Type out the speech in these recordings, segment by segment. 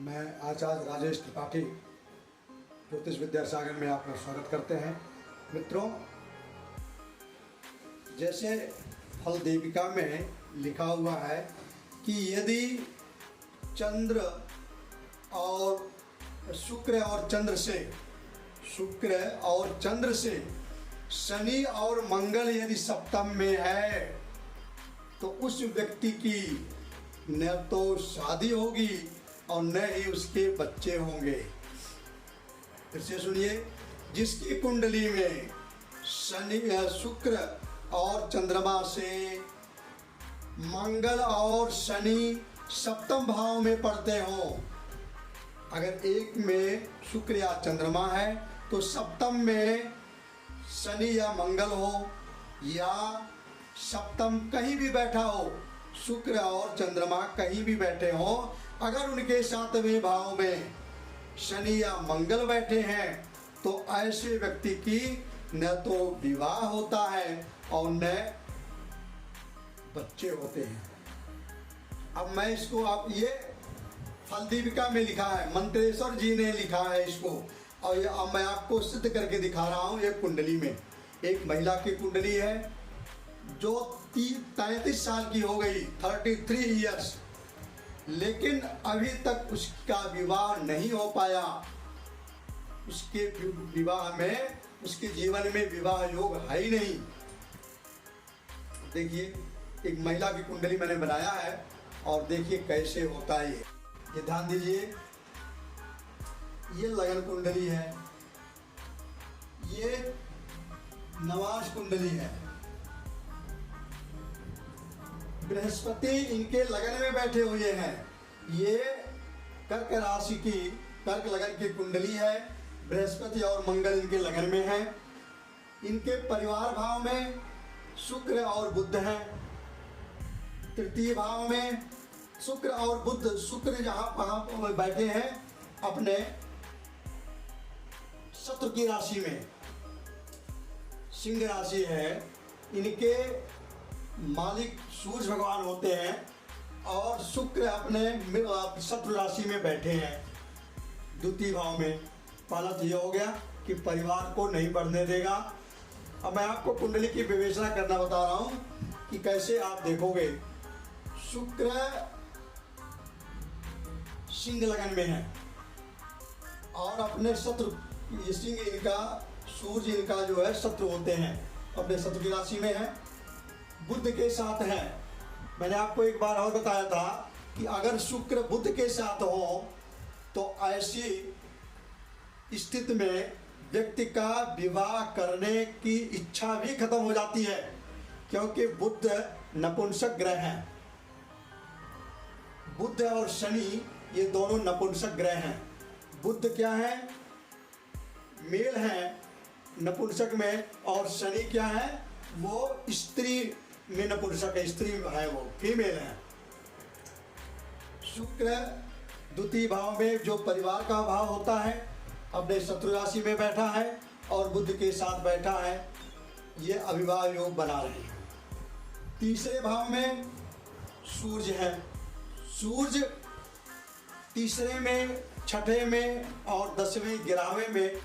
मैं आचार्य राजेश त्रिपाठी ज्योतिष विद्या सागर में आपका स्वागत करते हैं। मित्रों, जैसे फल देविका में लिखा हुआ है कि यदि चंद्र और शुक्र और चंद्र से शनि और मंगल यदि सप्तम में है तो उस व्यक्ति की न तो शादी होगी और न ही उसके बच्चे होंगे। फिर से सुनिए, जिसकी कुंडली में शनि शुक्र और चंद्रमा से मंगल और शनि सप्तम भाव में पड़ते हो, अगर एक में शुक्र या चंद्रमा है तो सप्तम में शनि या मंगल हो, या सप्तम कहीं भी बैठा हो, शुक्र और चंद्रमा कहीं भी बैठे हो, अगर उनके सातवें भाव में शनि या मंगल बैठे हैं तो ऐसे व्यक्ति की न तो विवाह होता है और न बच्चे होते हैं। अब मैं इसको, आप ये फल दीपिका में लिखा है, मंत्रेश्वर जी ने लिखा है इसको, और ये अब मैं आपको सिद्ध करके दिखा रहा हूँ। ये कुंडली में एक महिला की कुंडली है जो 33 साल की हो गई, 33 इयर्स, लेकिन अभी तक उसका विवाह नहीं हो पाया। उसके विवाह में, उसके जीवन में विवाह योग है ही नहीं। देखिए, एक महिला की कुंडली मैंने बनाया है और देखिए कैसे होता है। ये ध्यान दीजिए, ये लगन कुंडली है, ये नवाज कुंडली है। बृहस्पति इनके लगन में बैठे हुए हैं। ये कर्क राशि की, कर्क लगन की कुंडली है। बृहस्पति और मंगल इनके लगन में है। इनके परिवार भाव में शुक्र और बुध हैं। तृतीय भाव में शुक्र और बुध, शुक्र जहां बैठे हैं अपने शत्रु की राशि में, सिंह राशि है। इनके मालिक सूर्य भगवान होते हैं और शुक्र अपने शत्रु राशि में बैठे हैं द्वितीय भाव में। पहला तो ये हो गया कि परिवार को नहीं बढ़ने देगा। अब मैं आपको कुंडली की विवेचना करना बता रहा हूं कि कैसे आप देखोगे। शुक्र सिंह लगन में है और अपने शत्रु, ये सिंह इनका, सूर्य इनका जो है शत्रु होते हैं, अपने शत्रु की राशि में है, बुध के साथ है। मैंने आपको एक बार और बताया था कि अगर शुक्र बुध के साथ हो तो ऐसी स्थिति में व्यक्ति का विवाह करने की इच्छा भी खत्म हो जाती है, क्योंकि बुध नपुंसक ग्रह है। बुध और शनि ये दोनों नपुंसक ग्रह हैं। बुध क्या है? मेल है नपुंसक में, और शनि क्या है? वो स्त्री में नपुंसक है, स्त्री है, वो फीमेल है। शुक्र द्वितीय भाव में जो परिवार का भाव होता है अपने शत्रु राशि में बैठा है और बुध के साथ बैठा है, ये अविवाह योग बना रहे हैं। तीसरे भाव में सूर्य है। सूर्य तीसरे में, छठे में और 10वें 11वें में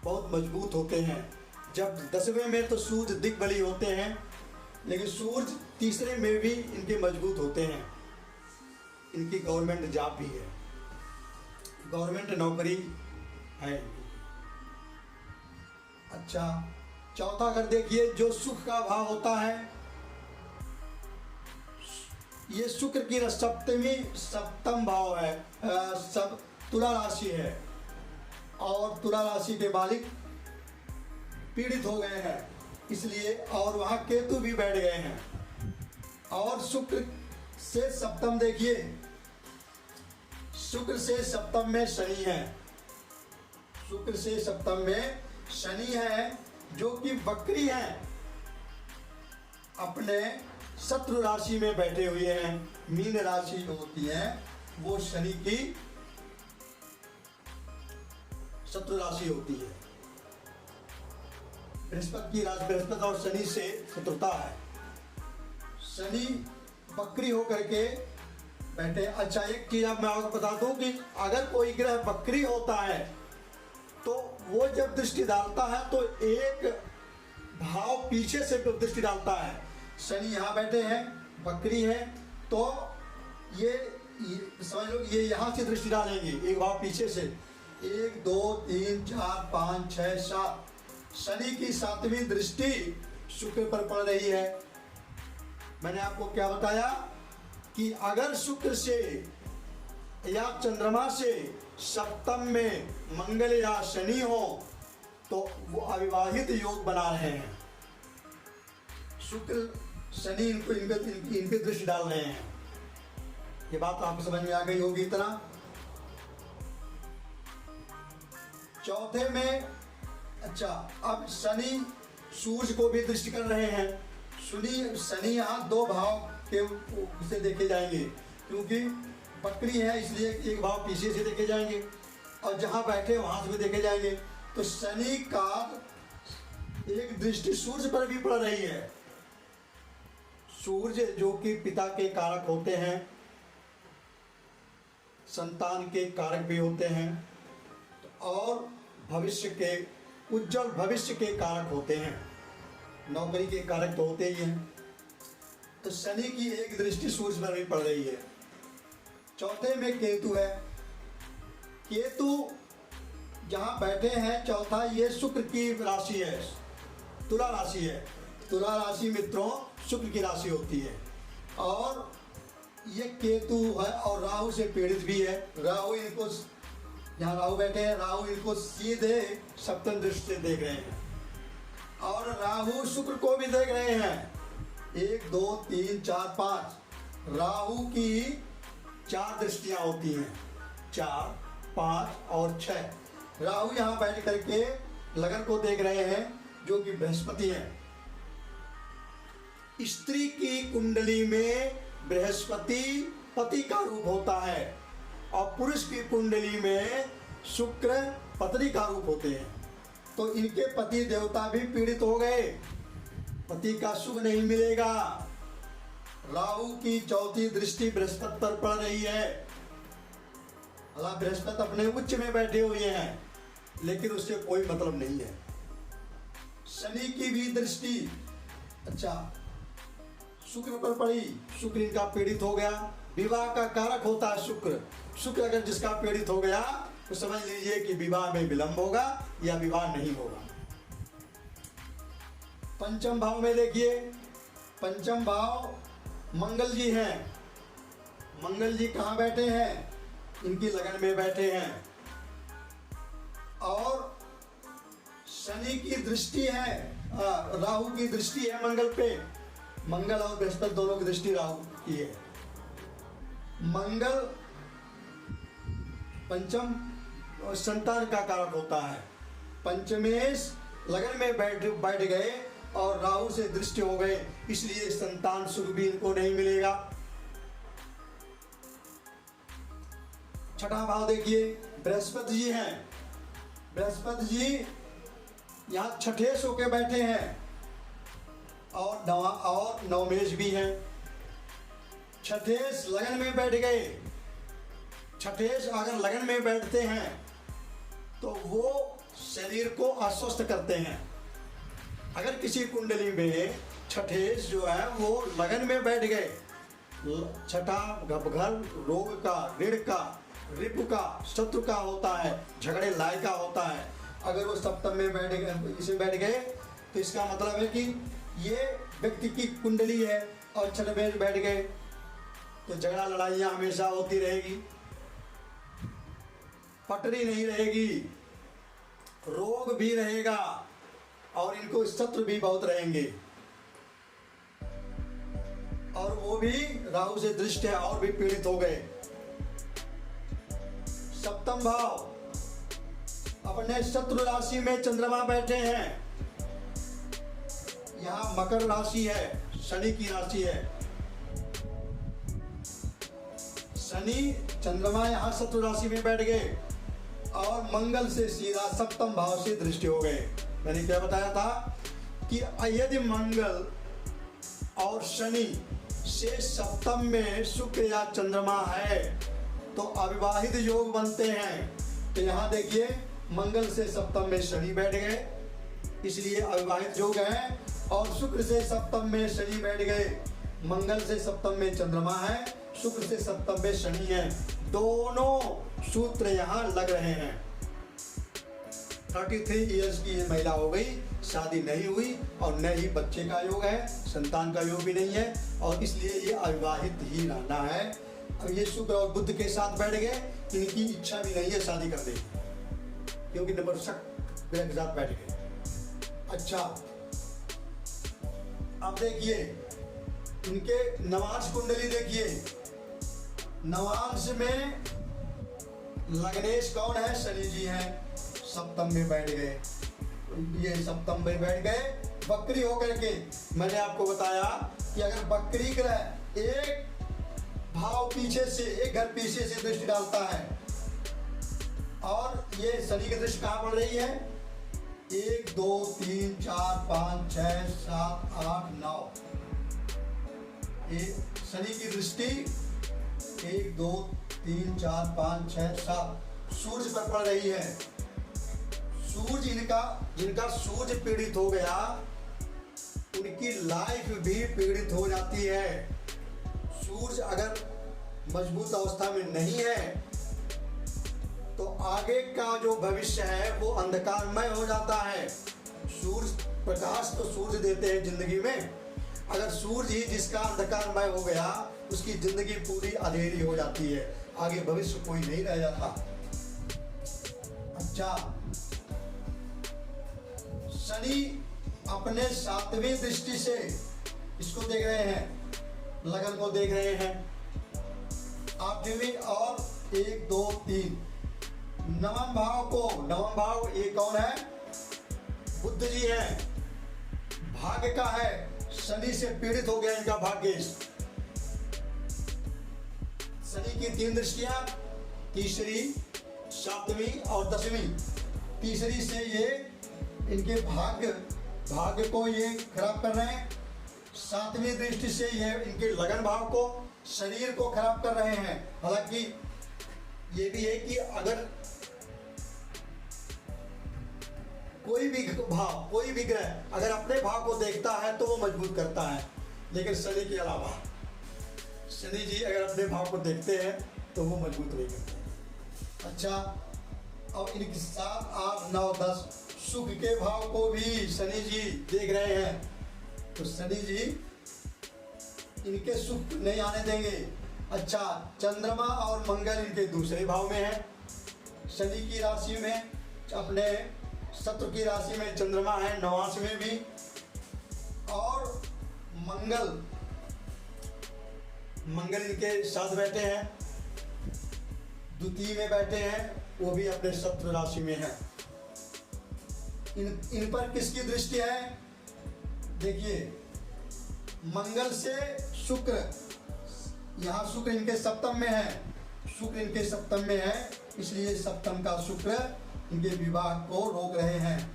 बहुत मजबूत होते हैं। जब 10वें में तो सूर्य दिग्बली होते हैं, लेकिन सूर्य तीसरे में भी इनके मजबूत होते हैं। इनकी गवर्नमेंट जॉब भी है, गवर्नमेंट नौकरी है। अच्छा, चौथा अगर देखिए, जो सुख का भाव होता है, ये शुक्र की सप्तम भाव है, सब तुला राशि है, और तुला राशि के मालिक पीड़ित हो गए हैं इसलिए, और वहाँ केतु भी बैठ गए हैं। और शुक्र से सप्तम देखिए, शुक्र से सप्तम में शनि है। शुक्र से सप्तम में शनि है जो कि वक्री है, अपने शत्रु राशि में बैठे हुए हैं। मीन राशि जो होती है वो शनि की शत्रु राशि होती है। बृहस्पति की राशि, बृहस्पति और शनि से शत्रुता है। शनि वक्री होकर के बैठे। अच्छा, एक चीज अब मैं आपको बता दूं कि अगर कोई ग्रह वक्री होता है तो वो जब दृष्टि डालता है तो एक भाव पीछे से दृष्टि डालता है। शनि यहाँ बैठे हैं, वक्री है, तो ये समझ लो ये यहाँ से दृष्टि डालेंगे एक भाव पीछे से। 1 2 3 4 5 6 7, शनि की 7वीं दृष्टि शुक्र पर पड़ रही है। मैंने आपको क्या बताया कि अगर शुक्र से या चंद्रमा से सप्तम में मंगल या शनि हो तो वो अविवाहित योग बना रहे हैं। शुक्र शनि इनको इनके दृष्टि डाल रहे हैं। ये बात आपको समझ में आ गई होगी इतना। चौथे में, अच्छा, अब शनि सूर्य को भी दृष्टि कर रहे हैं। शनि यहाँ 2 भाव के से देखे जाएंगे, क्योंकि वक्री है इसलिए एक भाव पीछे से देखे जाएंगे और जहां बैठे वहां से भी देखे जाएंगे। तो शनि का एक दृष्टि सूर्य पर भी पड़ रही है। सूर्य जो कि पिता के कारक होते हैं, संतान के कारक भी होते हैं और भविष्य के उज्जवल भविष्य के कारक होते हैं। नौकरी के कारक तो होते ही हैं। तो शनि की एक दृष्टि सूर्य पर भी पड़ रही है। चौथे में केतु है। केतु जहां बैठे हैं चौथा, ये शुक्र की राशि है, तुला राशि है। तुला राशि मित्रों शुक्र की राशि होती है और ये केतु है और राहु से पीड़ित भी है। राहु इनको, जहाँ राहु बैठे हैं, राहु इनको सीधे सप्तम दृष्टि से देख रहे हैं और राहु शुक्र को भी देख रहे हैं। 1 2 3 4 5, राहु की 4 दृष्टियां होती हैं, 4 5 और 6। राहु यहाँ बैठ करके लगन को देख रहे हैं जो कि बृहस्पति है। स्त्री की कुंडली में बृहस्पति पति का रूप होता है और पुरुष की कुंडली में शुक्र पत्नी का रूप होते हैं। तो इनके पति देवता भी पीड़ित हो गए, पति का सुख नहीं मिलेगा। राहु की चौथी दृष्टि बृहस्पति पर पड़ रही है। हालांकि बृहस्पति अपने उच्च में बैठे हुए हैं लेकिन उससे कोई मतलब नहीं है। शनि की भी दृष्टि, अच्छा, शुक्र पर पड़ी, शुक्र इनका पीड़ित हो गया। विवाह का कारक होता है शुक्र। शुक्र अगर जिसका पीड़ित हो गया तो समझ लीजिए कि विवाह में विलंब होगा या विवाह नहीं होगा। पंचम भाव में देखिए, पंचम भाव मंगल जी हैं। मंगल जी कहाँ बैठे हैं? इनकी लगन में बैठे हैं और शनि की दृष्टि है, राहु की दृष्टि है मंगल पे। मंगल और बृहस्पति दोनों की दृष्टि राहु की है। मंगल पंचम संतान का कारक होता है। पंचमेश लगन में बैठ गए और राहु से दृष्टि हो गए, इसलिए संतान सुख भी इनको नहीं मिलेगा। छठा भाव देखिए, बृहस्पति जी हैं। बृहस्पति जी यहाँ छठे सो के बैठे हैं और नवमेश भी हैं। छठेश लगन में बैठ गए। छठेश अगर लगन में बैठते हैं तो वो शरीर को अस्वस्थ करते हैं। अगर किसी कुंडली में छठेश जो है वो लगन में बैठ गए, छठा घपघर रोग का, ऋण का, रिपु का, शत्रु का होता है, झगड़े लाय का होता है। अगर वो सप्तम में बैठ गए, इसे बैठ गए तो इसका मतलब है कि ये व्यक्ति की कुंडली है और छठे में बैठ गए तो झगड़ा लड़ाइयाँ हमेशा होती रहेगी, पटरी नहीं रहेगी, रोग भी रहेगा और इनको शत्रु भी बहुत रहेंगे और वो भी राहु से दृष्ट है और भी पीड़ित हो गए। सप्तम भाव, अपने शत्रु राशि में चंद्रमा बैठे हैं। यहाँ मकर राशि है, शनि की राशि है। शनि चंद्रमा यहाँ शत्रु राशि में बैठ गए और मंगल से सीधा सप्तम भाव से दृष्टि हो गए। मैंने क्या बताया था कि यदि मंगल और शनि से सप्तम में शुक्र या चंद्रमा है तो अविवाहित योग बनते हैं। तो यहाँ देखिए मंगल से सप्तम में शनि बैठ गए, इसलिए अविवाहित योग है। और शुक्र से सप्तम में शनि बैठ गए, मंगल से सप्तम में चंद्रमा है, शुक्र से सप्तम में शनि है। दोनों सूत्र यहाँ लग रहे हैं। 33 इयर्स की ये महिला हो गई, शादी नहीं हुई और न ही बच्चे का योग है, संतान का योग भी नहीं है, और इसलिए ये अविवाहित ही रहना है। अब ये शुक्र और बुध के साथ बैठ गए, इनकी इच्छा भी नहीं है शादी करने की, क्योंकि नपुंसक ग्रह के साथ बैठ गए। अच्छा, अब देखिए इनके नवांश कुंडली देखिए। नवांश में लग्नेश कौन है? शनि जी हैं, सप्तम में बैठ गए। ये सप्तम में बैठ गए बकरी होकर के। मैंने आपको बताया कि अगर बकरी ग्रह एक भाव पीछे से, एक घर पीछे से दृष्टि डालता है, और ये शनि की दृष्टि कहाँ पड़ रही है? 1 2 3 4 5 6 7 8 9, शनि की दृष्टि 1 2 3 4 5 6 7 सूर्य पर पड़ रही है। सूर्य जिनका सूर्य पीड़ित हो गया, उनकी लाइफ भी पीड़ित हो जाती है। सूर्य अगर मजबूत अवस्था में नहीं है तो आगे का जो भविष्य है वो अंधकारमय हो जाता है। सूर्य प्रकाश तो सूर्य देते हैं जिंदगी में, अगर सूर्य ही जिसका अंधकारमय हो गया, उसकी जिंदगी पूरी अंधेरी हो जाती है, आगे भविष्य कोई नहीं रह जाता। अच्छा, शनि अपने 7वीं दृष्टि से इसको देख रहे हैं, लगन को देख रहे हैं, 8वीं और 1 2 3 नवम भाव को। नवम भाव ये कौन है? बुध जी हैं, भाग्य का है। शनि से पीड़ित हो गया इनका भाग्य। शनि की 3 दृष्टियां, तीसरी, 7वीं और 10वीं। तीसरी से ये इनके भाग्य को ये खराब कर रहे हैं। 7वीं दृष्टि से ये इनके लगन भाव को, शरीर को खराब कर रहे हैं। हालांकि ये भी है कि अगर कोई भी ग्रह अगर अपने भाव को देखता है तो वो मजबूत करता है, लेकिन शनि के अलावा, शनि जी अगर अपने भाव को देखते हैं तो वो मजबूत नहीं करते। अच्छा, अब इनकी 7 8 9 10 सुख के भाव को भी शनि जी देख रहे हैं, तो शनि जी इनके सुख नहीं आने देंगे। अच्छा, चंद्रमा और मंगल इनके दूसरे भाव में है। शनि की राशि में, अपने शत्रु की राशि में चंद्रमा है, नवांश में भी, और मंगल इनके साथ बैठे हैं, द्वितीय में बैठे हैं, वो भी अपने शत्रु राशि में है। इन पर किसकी दृष्टि है? देखिए, मंगल से शुक्र, यहाँ शुक्र इनके सप्तम में है, शुक्र इनके सप्तम में है, इसलिए सप्तम का शुक्र इनके विवाह को रोक रहे हैं।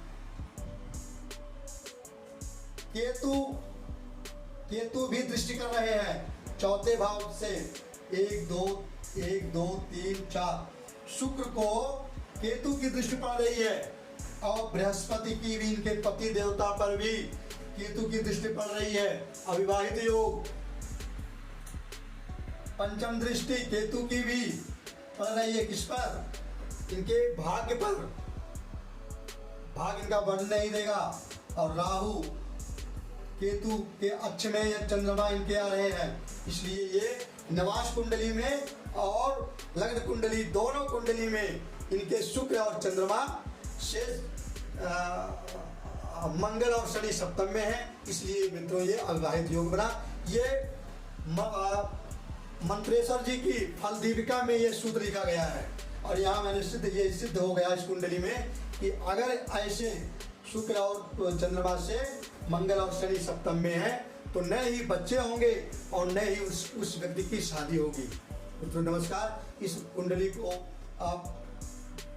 केतु भी दृष्टि कर रहे हैं 4थे भाव से, 1 2 3 4। शुक्र को केतु की दृष्टि पड़ रही है, और बृहस्पति की भी, इनके पति देवता पर भी केतु की दृष्टि पड़ रही है। अविवाहित योग। पंचम दृष्टि केतु की भी पड़ रही है, किस पर? इनके भाग्य पर। भाग्य इनका बढ़ने नहीं देगा। और राहु केतु के अक्ष में या चंद्रमा इनके आ रहे हैं, इसलिए ये नवांश कुंडली में और लग्न कुंडली, दोनों कुंडली में इनके शुक्र और चंद्रमा से मंगल और शनि सप्तम में है, इसलिए मित्रों ये अविवाहित योग बना। ये मंत्रेश्वर जी की फल दीपिका में ये सूत्र लिखा गया है, और यहाँ मैंने सिद्ध हो गया इस कुंडली में कि अगर ऐसे शुक्र और चंद्रमा से मंगल और शनि सप्तम में है तो न ही बच्चे होंगे और न ही उस व्यक्ति की शादी होगी। मित्रों नमस्कार, इस कुंडली को आप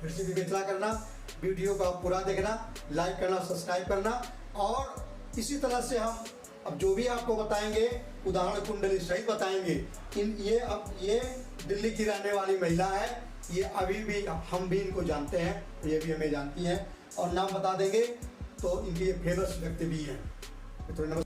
फिर से विवेचना करना, वीडियो को आप पूरा देखना, लाइक करना, सब्सक्राइब करना, और इसी तरह से हम अब जो भी आपको बताएंगे उदाहरण कुंडली सहित बताएंगे। ये दिल्ली की रहने वाली महिला है, ये अभी भी हम भी इनको जानते हैं, ये भी हमें जानती हैं, और नाम बता देंगे तो इनके ये फेमस व्यक्ति भी हैं। तो नमस्कार।